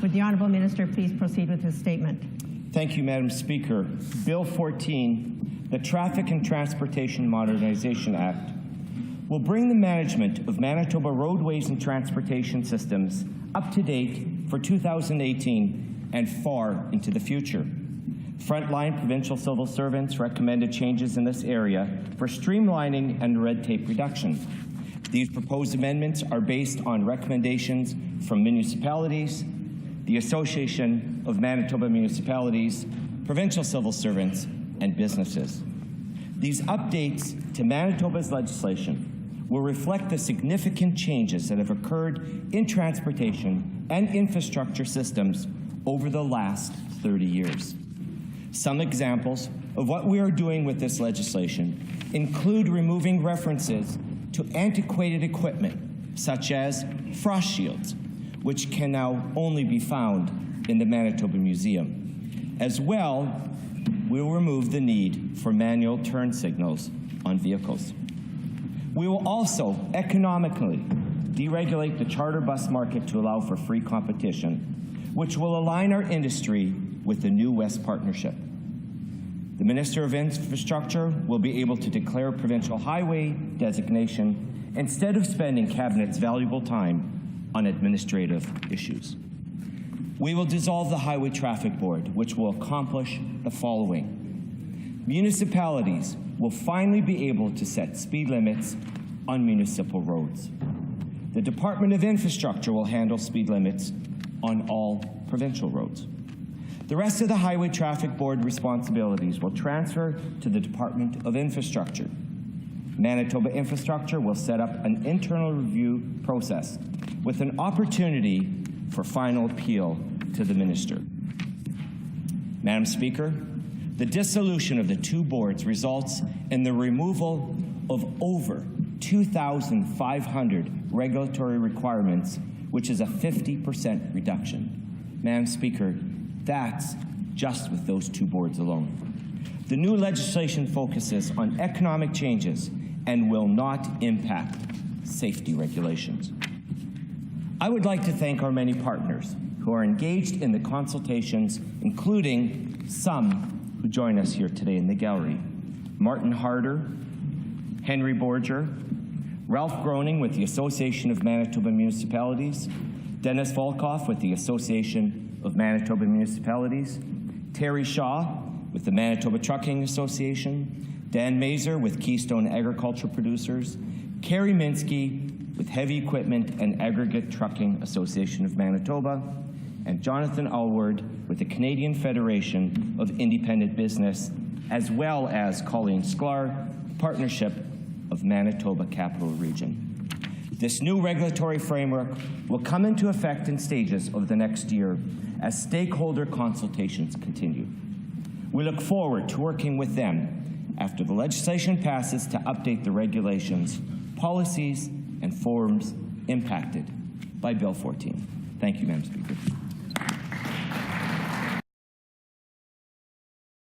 Would the Honourable Minister please proceed with his statement? Thank you, Madam Speaker. Bill 14, the Traffic and Transportation Modernization Act, will bring the management of Manitoba roadways and transportation systems up to date for 2018 and far into the future. Frontline provincial civil servants recommended changes in this area for streamlining and red tape reduction. These proposed amendments are based on recommendations from municipalities, the Association of Manitoba Municipalities, provincial civil servants, and businesses. These updates to Manitoba's legislation will reflect the significant changes that have occurred in transportation and infrastructure systems over the last 30 years. Some examples of what we are doing with this legislation include removing references to antiquated equipment, such as frost shields, which can now only be found in the Manitoba Museum. As well, we will remove the need for manual turn signals on vehicles. We will also economically deregulate the charter bus market to allow for free competition, which will align our industry with the New West Partnership. The Minister of Infrastructure will be able to declare provincial highway designation instead of spending Cabinet's valuable time on administrative issues. We will dissolve the Highway Traffic Board, which will accomplish the following. Municipalities will finally be able to set speed limits on municipal roads. The Department of Infrastructure will handle speed limits on all provincial roads. The rest of the Highway Traffic Board responsibilities will transfer to the Department of Infrastructure. Manitoba Infrastructure will set up an internal review process with an opportunity for final appeal to the Minister. Madam Speaker, the dissolution of the two boards results in the removal of over 2,500 regulatory requirements, which is a 50% reduction. Madam Speaker, that's just with those two boards alone. The new legislation focuses on economic changes and will not impact safety regulations. I would like to thank our many partners who are engaged in the consultations, including some who join us here today in the gallery. Martin Harder, Henry Borger, Ralph Groening with the Association of Manitoba Municipalities, Dennis Volkoff with the Association of Manitoba Municipalities, Terry Shaw with the Manitoba Trucking Association, Dan Mazur with Keystone Agriculture Producers, Kerry Minsky with Heavy Equipment and Aggregate Trucking Association of Manitoba, and Jonathan Alward with the Canadian Federation of Independent Business, as well as Colleen Sklar, Partnership of Manitoba Capital Region. This new regulatory framework will come into effect in stages over the next year as stakeholder consultations continue. We look forward to working with them after the legislation passes to update the regulations, policies, and forms impacted by Bill 14. Thank you, Madam Speaker.